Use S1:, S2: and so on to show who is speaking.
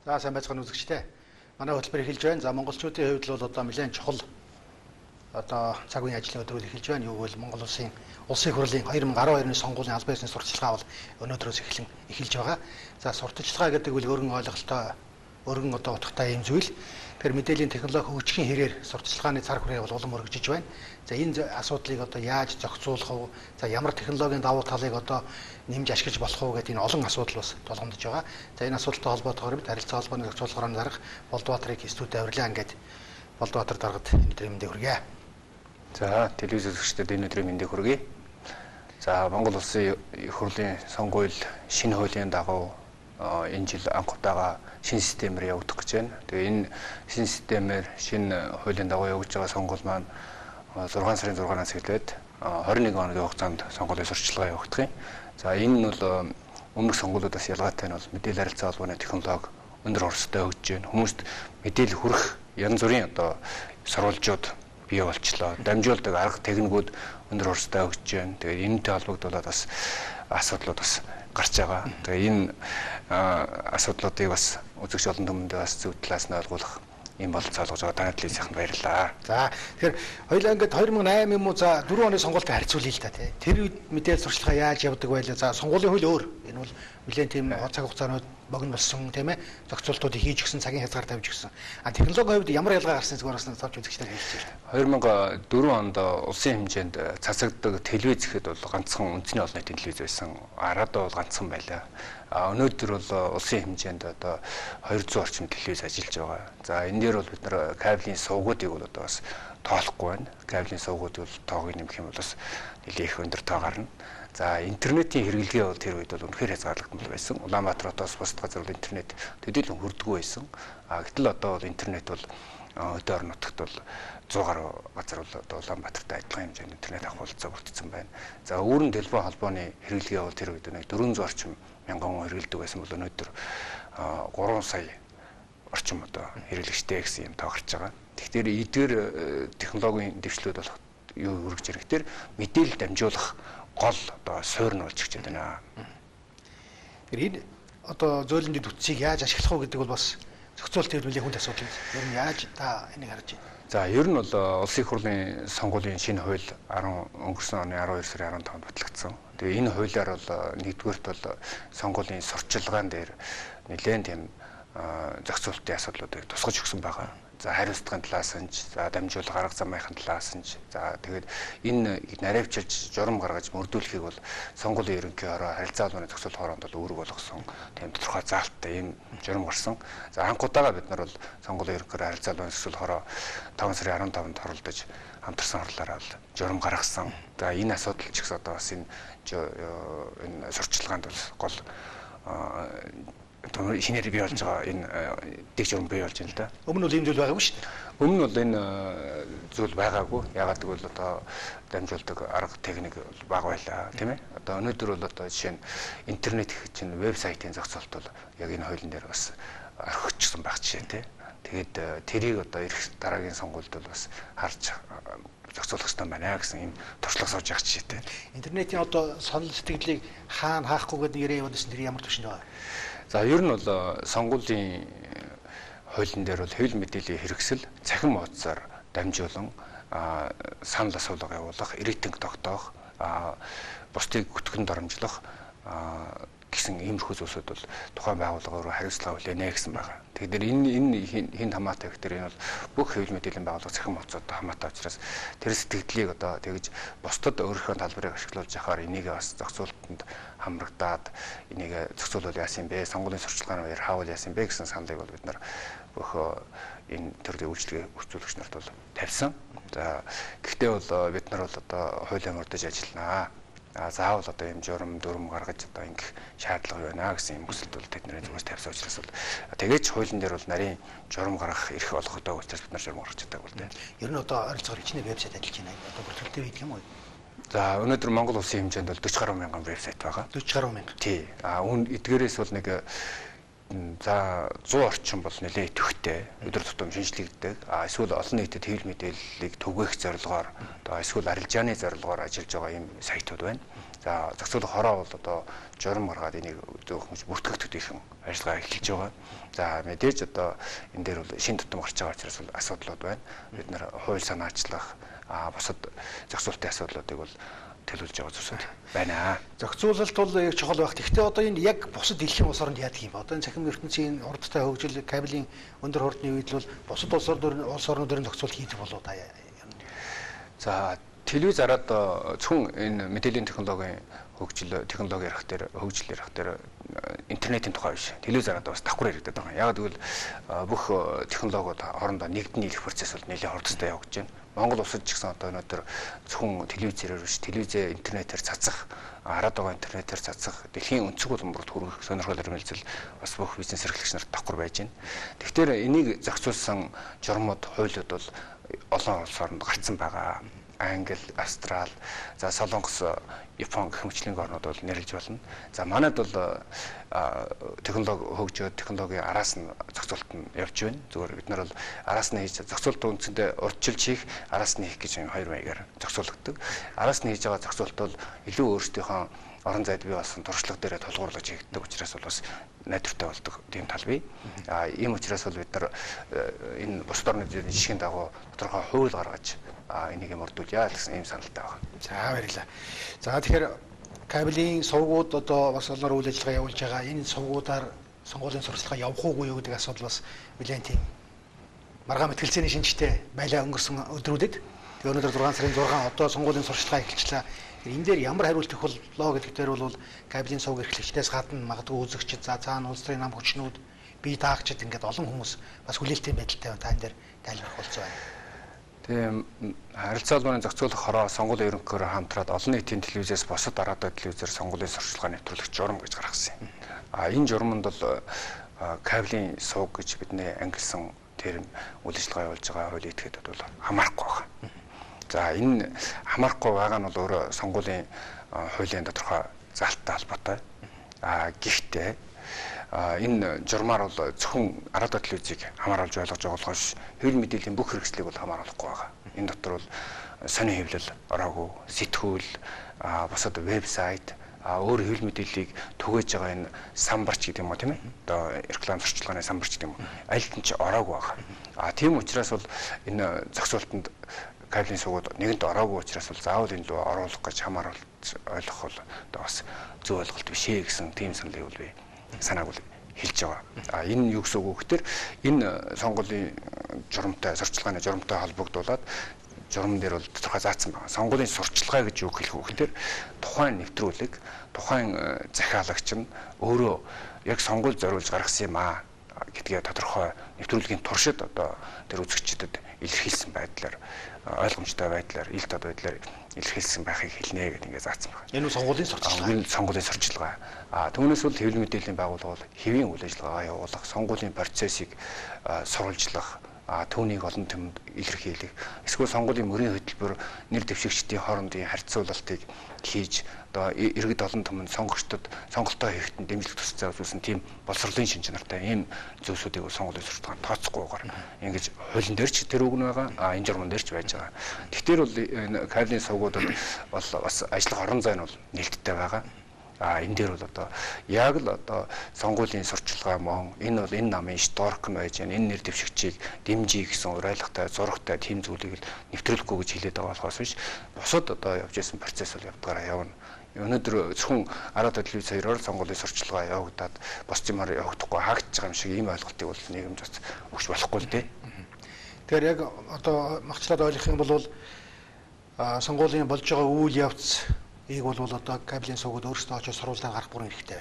S1: За сайн байцгаана үзэгчдээ. Манай хөтөлбөр эхэлж байна. За монголчуудын хувьд бол одоо нэлээд чухал одоо цаг үеийн ажлын өдрүүд эхэлж байна. Юу гэвэл Монгол улсын хурлын 2012 оны сонгуулийн албан ёсны сурталчилгаа бол өнөөдрөөс эхэлж байгаа. За сурталчилгаа гэдэг үл өргөн ойлголттой өргөн одоо утгатай юм зүйл. Тэгэхээр мэдээллийн технологи хөгжихийн хэрээр сурталчилгааны цар хүрээ бол улам өргөжж байна. За энэ асуудлыг одоо яаж зохицуулах вэ? За ямар технологийн давуу талыг одоо нэмж ашиглаж болох вэ гэдэг энэ олон асуудал бас толгомдож байгаа. За энэ асуудалтай холбоотойгоор бид харилцаа холбооны зохицуулахаар дарга Болдбаатарыг студид авирлаа ингээд Болдбаатар даргад энэ өдрийн мэндийг хүргэе.
S2: За телевиз үзэгчдод энэ өдрийн мэндийг хүргэе. За Монгол Улсын их хурлын сонгуул шинэ хуулийн дагуу энэ жил анх удаага шинэ системээр явагдах гэж байна. Тэгээ энэ шинэ системээр шинэ хуулийн дагуу явагдаж байгаа сонгуул маань 6 сарын 6-наас эхлээд 21 хоногийн хугацаанд сонгуулийн сурталчилгаа явагдах юм. За энэ нь бол өмнөх сонгуулиудаас ялгаатай нь бол мэдээлэл харилцаа холбооны технологи өндөр орстой хөгжиж байна. Хүмүүст мэдээлэл хүрэх янз бүрийн одоо сурвалжууд бий болчлоо. Дамжуулдаг арга техникүүд өндөр орстой хөгжиж байна. Тэгээд энэтэй холбогдуулаад бас асуудлууд бас гарч байгаа. Тэгээ энэ асуудлуудыг бас үзэгч олон түмэндээ бас зөв талаас нь ойлгуулах ийм бололцоо олгож байгаа танай телевиз сайханд баярлалаа.
S1: За тэгэхээр хоёулаа ингээд 2008 юм уу за 4 оны сонголтыг харьцуулъя л та тий. Тэр үед мэдээлэл сурталчилгаа яаж явдаг байлаа. За сонгуулийн хууль өөр. Энэ бол нэлээд тийм цаг хугацаанууд богино болсон тийм ээ. Зохицуултуудыг хийж гисэн цагийн хязгаар тавьж гисэн. Технологийн хувьд ямар ялгаа гарсан зүгээр бас тавьж үзэгчтэй хэлж байна.
S2: 2004 онд улсын хэмжээнд цацагддаг телевиз гэхэд бол ганцхан үндэсний олон нийтийн телевиз байсан. Араадаа бол ганцхан байлаа. Өнөөдөр бол улсын хэмжээнд одоо 200 орчим телевиз ажиллаж байгаа. За энэ дээр бол бид нар кабелийн сувгуудыг бол одоо бас тоолохгүй байна. Кабелийн сувгуудыг бол тоог нэмэх юм бол бас нэлээд их өндөр тоо гарна. За интернетийн хэрэглэгээ бол тэр үед бол үнэхээр хязгаарлагдмал байсан. Улаанбаатар хотоос бусад газар бол интернет төдийлөн хүрдэггүй байсан. Гэтэл одоо бол интернет бол өдөр нутагт бол 100 гаруй газар бол одоо Улаанбаатартай адилхан хэмжээнд интернет авах болцоо бүрдсэн байна. За өөрөнд телефон холбооны хэрэглэгээ бол тэр үед нэг 400 орчим мянган хүн хэрэглэдэг байсан бол өнөөдөр 3 сая орчим одоо хэрэглэгчтэй гэсэн юм тоо гарч байгаа. Тэгэхээр эдгээр технологийн дэвшлүүд болох юу хүргэж ирэх тэр мэдээлэл дамжуулах гол одоо суурь нь болж ирж байна.
S1: Энэ одоо зөөлөнд үтсийг яаж ашиглах вэ гэдэг бол бас зохицуултын хэмжээний хүнд асуудал. Ер нь яаж та энийг харж байна?
S2: За ер нь бол улсын их хурлын сонгуулийн шинэ хууль өнгөрсөн оны 12 сарын 15-нд батлагдсан. Тэгээ энэ хуулиар бол нэгдүгээрт бол сонгуулийн сурталчилгаан дээр нэлээд тийм зохицуултын асуудлуудыг тусгаж өгсөн байгаа. За хариуцлагын талаас нь за дамжуулах арга замынхын талаас нь за тэгээд энэ наривчилж журам гаргаж мөрдүүлэхийг бол сонгуулийн ерөнхий хороо харилцаа холбооны зохицуулах хороонд бол үүрэг болгосон тийм тодорхой заалттай ийм журам гарсан. За анх удаага бид нар бол сонгуулийн ерөнхий хороо харилцаа холбооны зохицуулах хороо 5 сарын 15-нд хоролдож хамтарсан хорлоороо бол журам гаргасан. За энэ асуудал ч гэсэн одоо бас энэ сурталчилгаанд бол гол шинээр бий болж байгаа энэ дэг журам бий болж байна л да.
S1: Өмнө нь ийм зүйл байгаагүй шүү дээ.
S2: Өмнө нь бол энэ зүйл байгаагүй. Ягаад гэвэл одоо дамжуулдаг арга техник бага байлаа, тийм ээ. Одоо өнөөдөр бол одоо жишээ нь интернет гэх чинь вебсайтын зохицуулт бол яг энэ хуулийн дээр бас орхигдчихсан байх жишээ тийм. Тэгээд тэрийг одоо ирэх дараагийн сонгуульд бол бас харж зохицуулах хэрэгтэй байна гэсэн юм туршлага сууж явах жишээтэй.
S1: Интернетийн одоо сонол сэтгэлийг хаана хаахгүй гэдэг нэрээ явуулсан тэр ямар төвшөнд байгаа.
S2: За ер нь бол сонгуулийн хуулийн дээр бол хэвлэл мэдээллийн хэрэгсэл цахим хуудасаар дамжуулан санал асуулга явуулах, рейтинг тогтоох, бусдыг бүтгэн доромжлох гэсэн иймэрхүү зүйлсүүд бол тухайн байгууллага руу хариуцлага хүлээнэ гэсэн байна. Тэгэхээр энэ хин хамаатай гэх тэр энэ бол бүх хэвлэл мэдээллийн байгууллага цахим хуудастай хамаатай учраас тэр сэтгэлдлийг одоо тэгж бусдад өөрийнхөө талбарыг ашиглуулж яхаар энийг бас зохицуултанд хамрагдаад энийг зохицуулбал яасан бэ? Сонгуулийн сурталчилгааны үеэр хаавал яасан бэ гэсэн саналыг бол бид нар бүх энэ төрлийн үйлчлэгээ үргэлжлүүлэгч нарт бол тавьсан. За гэхдээ бол бид нар бол одоо хуулийн мөрдөж ажилланаа. Заавал одоо юм журам дүрм гаргаж одоо ингэх шаардлага юу байна гэсэн юм хүсэлт бол тэдний зүгээс тавьсан учраас бол тэгээд ч хуулийн дээр бол нарийн журам гаргах эрх олгодог учраас бид нар журам гаргаж чаддаг бол тийм.
S1: Ер нь одоо ойролцоогоор хичнээн вебсайт ажиллаж байна. Одоо бүртгэлтэй байдаг юм уу?
S2: За өнөөдөр Монгол улсын хэмжээнд бол 40 гаруй мянган вебсайт байгаа.
S1: 40 гаруй мянга.
S2: Тий. Эдгээрээс бол нэг за 100 орчим бол нэлээд идэвхтэй өдөр тутам шинжлэгддэг. Эсвэл олон нийтэд хэвлэл мэдээллийг түгээх зорилгоор одоо эсвэл арилжааны зорилгоор ажиллаж байгаа ийм сайтууд байна. За зохицуулах хороо бол одоо журам гаргаад энийг зөвхөн бүртгэх төдийхөн ажиллагаа эхэлж байгаа. За мэдээж одоо энэ дээр бол шин тутам гарч байгаа учраас бол асуудлууд байна. Бид нэр хууль санаачлах бусад зохицуулалтын асуудлуудыг бол төлөвлөж байгаа зүйлсүүд байна.
S1: Зохицуулалт бол яг чухал байх. Гэхдээ одоо энэ яг бусад дэлхийн улс оронд яадаг юм бэ? Одоо энэ цахим ертөнцийн урдтай хөгжил кабелийн өндөр хурдны үед бол бусад улс орнуудын зохицуулалт хийдэг болоо да.
S2: За телевиз араад зөвхөн энэ мэдээллийн технологийн технологи ярих дээр хөгжил ярих дээр интернетийн тухай биш. Телевиз араад бас давхар яригдаад байгаа. Яг тэгвэл бүх технологиуд хоорондоо нэгдэн нийлэх процесс бол нэлээд хурдтай явагдаж байна. Монгол улсад ч гэсэн одоо өнөөдөр зөвхөн телевизээр биш, телевизээ интернетээр цацах, хараад байгаа интернетээр цацах, дэлхийн өнцөг булан бүрт хүргэх сонирхол эрмэлзэл бас бүх бизнес эрхлэгч нарт давхар байж байна. Тэгэхээр энийг зохицуулсан журмууд, хуулиуд бол олон улс оронд гарцсан байгаа. Англи, Австрал, за Солонгос, Япон гэх мэтлэн орнууд бол нэрлэж болно. За манайд бол технологи хөгжөөд технологийн араас нь зохицуулалт нь явж байна. Зүгээр бид нар бол араас нь хийж зохицуулалт үндсэндээ урьдчилж хийх, араас нь хийх гэж хоёр маягаар зохицуулагддаг. Араас нь хийж байгаа зохицуулалт бол илүү өөрсдийнхөө орон зайд бий болсон туршлага дээрээ тулгуурлаж хийгддэг учраас бол бас найдвартай болдог тийм тал бий. Ийм учраас бол бид нар энэ бусад орнуудын жишгийн дагуу тодорхой хууль гаргаж энийг мөрдүүлъя гэсэн ийм саналтай байна.
S1: За баярлалаа. За тэгэхээр кабелийн сувгууд одоо бас олноор үйл ажиллагаа явуулж байгаа. Энэ сувгуудаар сонгуулийн сурталчилгаа явах уугүй юу гэдэг асуудал бас нэлээд тийм маргаан мэтгэлцээний шинжтэй байлаа өнгөрсөн өдрүүдэд. Тэгээ өнөөдөр 6 сарын 6 одоо сонгуулийн сурталчилгаа эхэлчихлээ. Энэ дээр ямар хариулт өгөх болоо гэдэг дээр бол кабелийн сувг эрхлэгчдээс гадна магадгүй үзэгчид, за цаана улс төрийн нам хүчнүүд, бие даагчид ингээд олон хүмүүс бас хүлээлттэй байдалтай байна. Та энэ дээр тайлбарлах болцоо байна.
S2: Тийм харилцаа холбооны зохицуулах хороо сонгуулийн ерөнхиөр хамтраад олон нийтийн телевизээс босод дараатай телевизээр сонгуулийн сурталчилгаа нэвтрүүлэх журам гэж гаргасан юм. Энэ журамд бол кабелийн сувг гэж бидний ангилсан терм үйл ажиллагаа явуулж байгаа хуулийн этгээдэд бол хамаарахгүй байна. За энэ хамаарахгүй байгаа нь бол өөрөө сонгуулийн хуулийн тодорхой заалттай холбоотой. Гэхдээ энэ журмаар бол зөвхөн араад телевизийг хамааруулж ойлгож байгаа болохоос хэвлэл мэдээллийн бүх хэрэгслийг бол хамааруулахгүй байгаа. Энэ дотор бол сонин хэвлэл ороогүй, сэтгүүл, бусад вебсайт, өөр хэвлэл мэдээллийг түгээж байгаа энэ самбарч гэдэг юм уу тийм ээ? Одоо реклам сурчлагын самбарч гэдэг юм уу? Аль нь ч ороогүй байгаа. Тийм учраас бол энэ зохицуулалтанд кабелийн сувгууд нэгэнт ороогүй учраас бол заавал энэ рүү оруулах гэж хамааруулж ойлгох бол одоо бас зөв ойлголт биш ээ гэсэн тийм саналыг бол би санааг бол хэлж байгаа. Энэ юу гэсэн үг гэхээр энэ сонгуулийн журамтай, сурталчилгааны журамтай холбогдуулаад журам дээр бол тодорхой заасан байна. Сонгуулийн сурталчилгаа гэж юу хэлэх вэ гэхээр тухайн нэвтрүүлэг, тухайн захиалагч нь өөрөө яг сонгуульд зориулж гаргасан юм аа гэдгээ тодорхой нэвтрүүлгийн туршид одоо тэр үзэгчдэд илэрхийлсэн байдлаар ойлгомжтой байдлаар ил тод байдлаар илэрхийлсэн байхыг хэлнэ гэдэг ингээд заасан байна. Энэ
S1: сонгуулийн сурталчилгаа.
S2: Энэ сонгуулийн сурталчилгаа. Түүнээс бол хэвлэл мэдээллийн байгууллага бол хэвийн үйл ажиллагаа явуулах, сонгуулийн процессыг сурвалжлах, түүнийг олон түмэнд илэрхийлэх, эсвэл сонгуулийн мөрийн хөтөлбөр нэр дэвшигчдийн хоорондын харьцуулалтыг хийж одоо иргэд олон түмэнд сонгогчдод сонголтоо хийхэд дэмжлэг тусцаа үзүүлсэн тийм боловсролын шин чанартай ийм зүйлсүүдийг сонгуулийн сурталчилгаанд тооцохгүйгээр ингэж хуулийн дээр ч тэр үг нь байгаа, энэ журман дээр ч байж байгаа. Тэгэхээр бол энэ кабелийн сувгуудад бол бас ажиллах орон зай нь бол нээлттэй байгаа. Энэ дээр бол одоо яг л одоо сонгуулийн сурталчилгаа мөн энэ бол энэ намын шторк нь байж энэ нэр дэвшигчийг дэмжиж гэсэн урайлгатай зурагтай тийм зүйлийг л нэвтрүүлэхгүй гэж хэлээд байгаа болохоос биш бусад одоо явж исэн процесс бол явдгаараа явна. Өнөөдөр зөвхөн араад телевиз хоёроор сонгуулийн сурталчилгаа явагдаад бос юмар явагдахгүй хаагдж байгаа юм шиг ийм ойлголтыг бол нийгэмд бас өгч болохгүй л дээ.
S1: Тэгэхээр яг одоо магчлаад ойлгох юм бол сонгуулийн болж байгаа үйл явц ийг бол одоо кабелийн сувгууд өөрсдөө очиж сурвалжлаар гарах бүрэн хэрэгтэй.